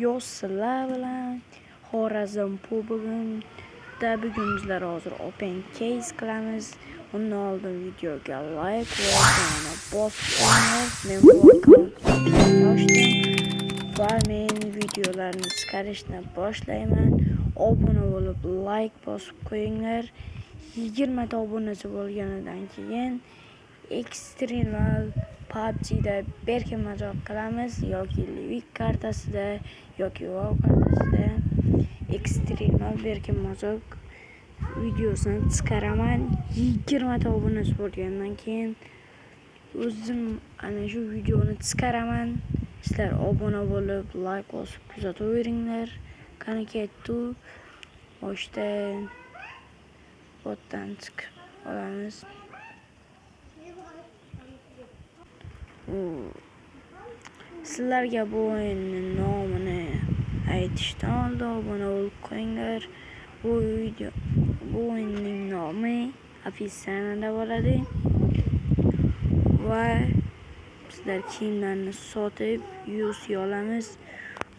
Yo'sizlar bilan Xorazm Publigida bugun bizlar hozir open case qilamiz. Undan oldin videoga like va yana bosib qo'yinglar. Men bu akkauntni ochdim va men videolarni chiqarishni boshlayman. Obuna bo'lib like bosib qo'yinglar. 20 ta obunachi bo'lganidan keyin ekstremal PUBG'da berkin majoq qilamiz yoki Livik kartasida yoki WoW kartasida ekstremal berkin majoq videosini chiqaraman. 20 ta obunachi bo'lgandan keyin o'zim ana shu videoni chiqaraman. Sizlar obuna bo'lib like bosib kuzataveringlar. Qani ketdi. O'shda botdan chiqib olamiz. Sizlarga bu o'yinning nomini aytishdan oldin obuna bo'lib qo'yinglar. Bu o'yinning nomi ofitsialda bo'ladi va sizlar kiyimlarni sotib UC olamiz.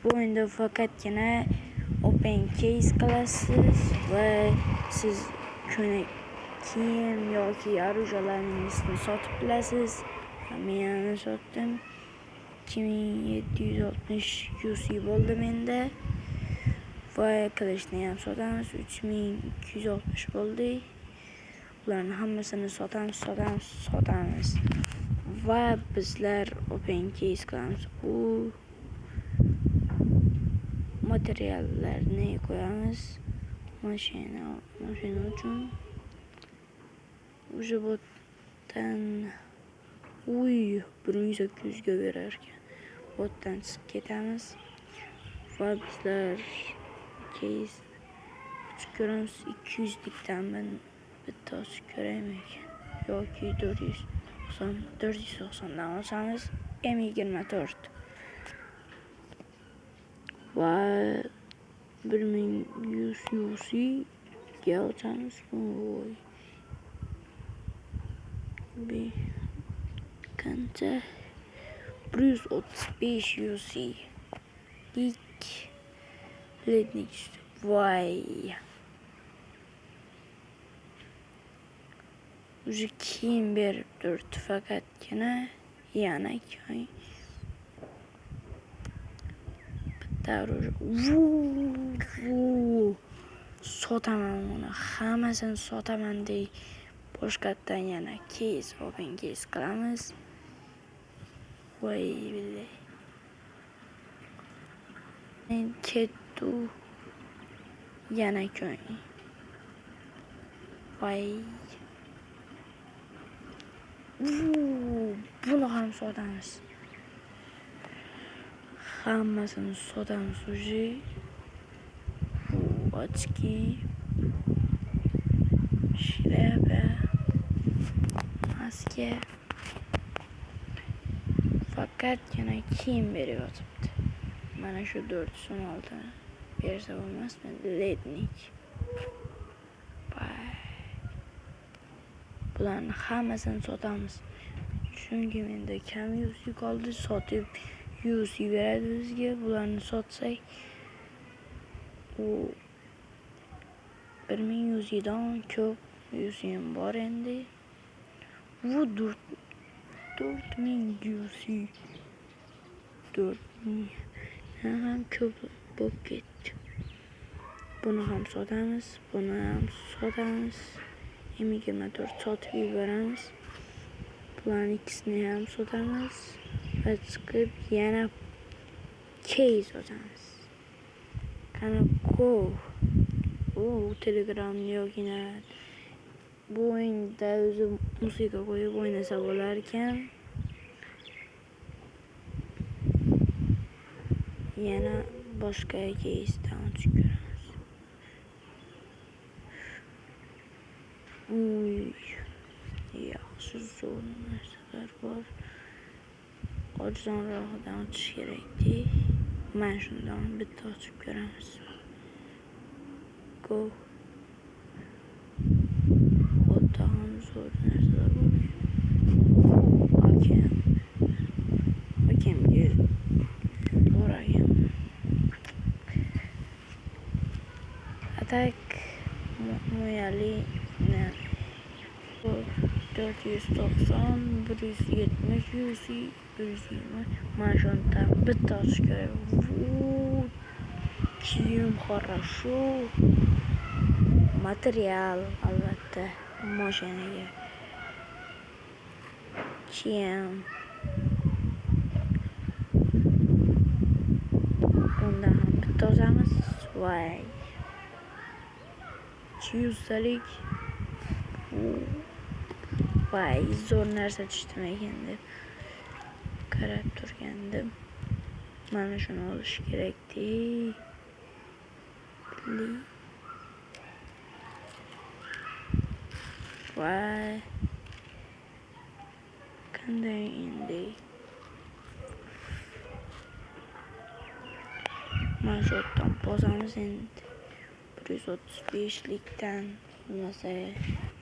Bu o'yinda faqatgina open case qilasiz va siz kiyim yoki orужияларni sotib bilasiz. Men sotdim. 2760 UC bo'ldi menda. Va qilishni ham sotamiz. 3260 bo'ldi. Ularni hammasini sotamiz. Va bizlar open case qilamiz. U materiallarni qo'yamiz. Mashina uchun o'sha botdan 1800 ga berar ekan. Botdan chiqib ketamiz va bizlar case ko'ramiz. 200 likdan bitta ochib ko'raymi ekan yoki 490 dan olsangiz M24 va 1100 UC ga olsangiz qancha 135 UC ilk lednik voy o'zi kiyim berib turibdi faqatgina yana bitta sotaman uni hammasini sotaman deb boshqatdan yana case open case qilamiz. Voy billahi men ketdi yana ko'ng voy buni ham sotamiz. Hammasini sotamiz уже. Ochki shlyapa maska faqatgina kiyim beryapti. Mana shu 416 bersa bo'lmasmi? Lednik. Bularni hammasini sotamiz. Chunki menda kam UC qoldi. Sotib UC beradi bizga. Bularni sotsak u 1000 UC dan ko'p UC ham bor endi. Bu 4000 UC 4000 ham ko'p bo'lib ketdi. Buni ham sotamiz, buni ham sotamiz. M24 sotib yuboramiz. Bularni ikkisini ham sotamiz va chiqib yana case sotamiz. Qani go. Telegramni yogina bu o'yinda o'zi musiqa qo'yib o'ynasa bo'lar ekan. Yana boshqa case'dan ochib ko'ramiz. Yaxshi zo'r narsalar bor. Arzonroqdan ochish kerakdi. Mana shundan bitta ochib ko'ramiz. Go. O'ta ham zo'r narsalar bor. Akam to'g'ri tek muyali ne? 490, 170, 120. Мажонта биточка. Вот. Чем хорошо. Материал, albatta. Mashinaga. Чем undan ham bitta olamiz. Voy. 200talik. Voy, zo'r narsa tushdimi ekan deb qarab turgandim. Mana shuni olish kerak-ku. Voy. Qanday endi? Mana shu yerdan bosamiz endi. 135likdan bo'lmasa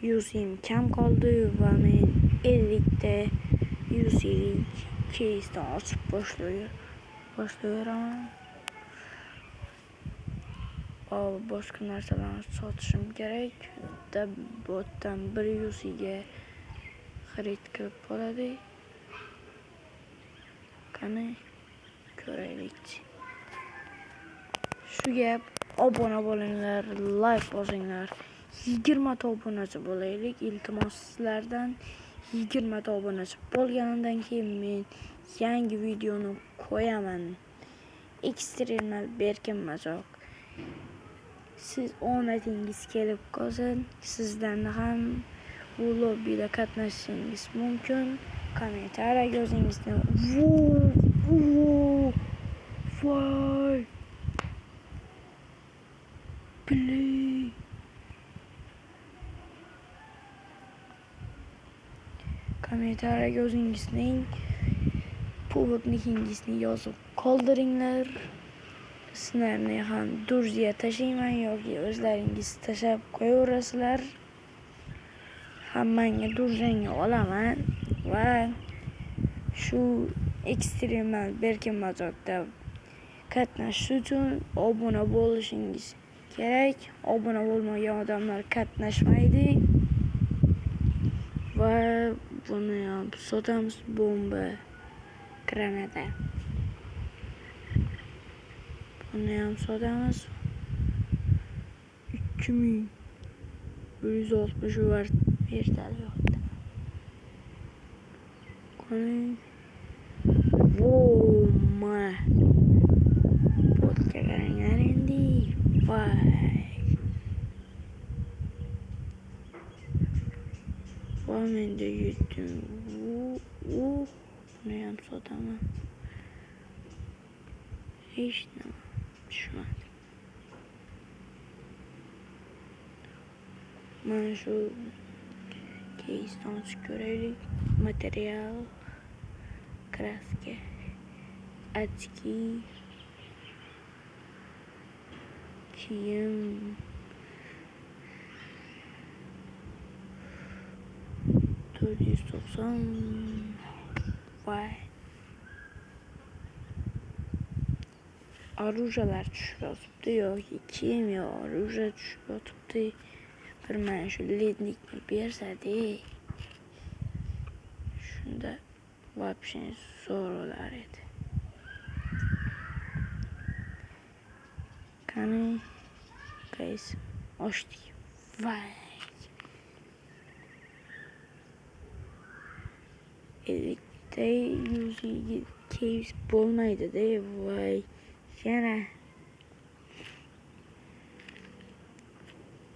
120 kam qoldi va men 50 ta 150 keysdan ochib boshlayveraman. Boshqa narsalarni sotishim kerak. Botdan 100 ga xarid qilib bo'ladi. Qani ko'raylik. Shu gap, obuna bo'linglar, like bosinglar. 20 ta obunachi bo'laylik. Iltimos sizlardan 20 ta obunachi bo'lganidan keyin men yangi videoni qo'yaman. Ekstremal Berkin Mazoq. Siz omadingiz kelib qolsin. Sizdan ham bu lobbida qatnashishingiz mumkin. Kommentariya yozingizni. Voy. Play. Kommentariya yozingizning pulnikingizni yozib qoldiringlar. Sizlarni ham durziga tashlayman yoki o'zlaringiz tashab qo'yaverasizlar. Hammangga durzangni olaman va shu ekstremal Berkin Mazoqda qatnashish uchun obuna bo'lishingiz kerak. Obuna bo'lmagan odamlar qatnashmaydi. Va buni ham sotamiz, bomba granata. Buni ham sotamiz. 2160 vart vertolyotda. Qani voma. Botga qaranglar endi. Voy. Menda yetdim. Buni ham sotaman. Hech nima tushmadi. Mana shu keysdan ochib ko'raylik. Material, kraska, ochki, kiyim, $490. Vay. Orujalar tushib yotibdi yoki kiyim yo oruja tushib yotibdi. Bir mana shu lednikni bersa-de. Shunda вообще zo'r bo'lar edi. Qani qaysi ochdik. Vay. 50 ta 100 keys bo'lmaydi-de. Voy. Yana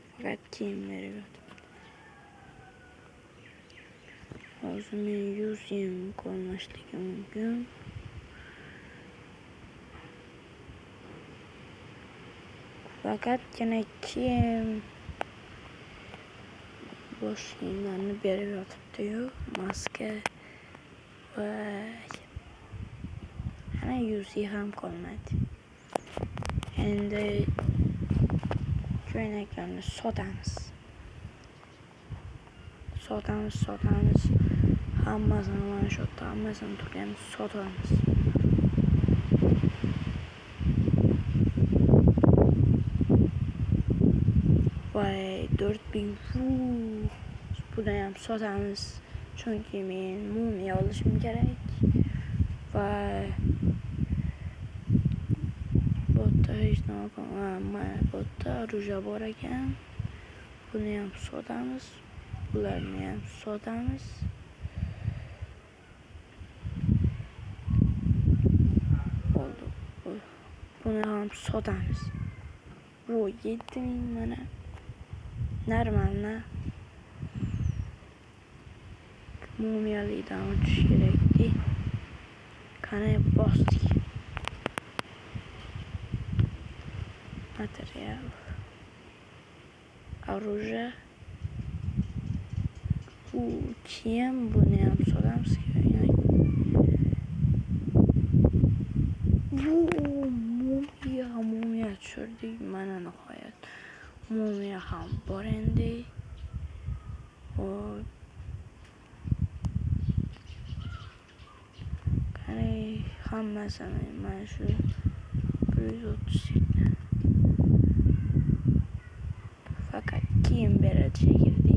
faqat kiyimlar yotibdi. Hozir men 100 qolmashligi mumkin. Faqatgina kiyim bosh kiyimlarni berib yotibdi-yu, maska. Voy. Ana 100 ham qolmadi. Endi ko'ylaklarni sotamiz. Hammasini mana shu yerda hammasini turganimiz sotamiz. Vay 4000. Bunu ham sotamiz. Chunki men mumiya olishim kerak. Vay. Botta hech nima qilmadim. Mana botta ruja bor ekan. Buni ham sotamiz. Bularni ham sotamiz. Oldu. Buni ham sotamiz. Bu 7000 mana. Normalna. Mumiyalikdan o'tish kerakdi. Qani bosdik. Material. Оружие. Kiyim buni ham sotamiz. Mumiya tushirdik. Mana nihoyat. Mumiya ham bor endi. Qani hammasini mana shu 130. Fakat kiyim beradi shekilli.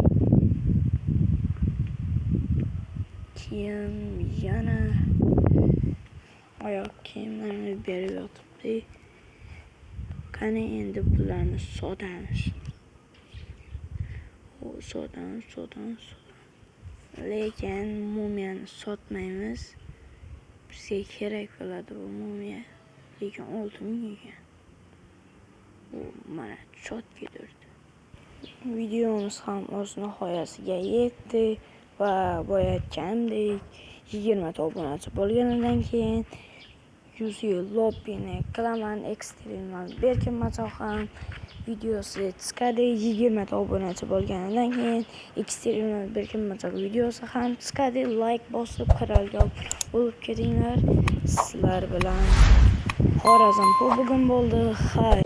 Kiyim yana oyoq kiyimlarni berib yotibdi. Qani endi bularni sotamiz. Sotamiz. Lekin mumiyani sotmaymiz. Bizga kerak bo'ladi bu mumiya. Lekin 6000 ekan. Mana chotga turdi. Videomiz ham o'z nihoyasiga yetdi va boya aytganimdek 20 obunachi bo'lganidan keyin 100 yil lobbini qilaman. Ekstremal Berkinmachoq ham videosi chiqadi. 20 obunachi bo'lganidan keyin ekstremal Berkinmachoq videosi ham chiqadi. Like bosib kanalga bo'lib ketinglar. Sizlar bilan Xorazm bugun bo'ldi. Xayr.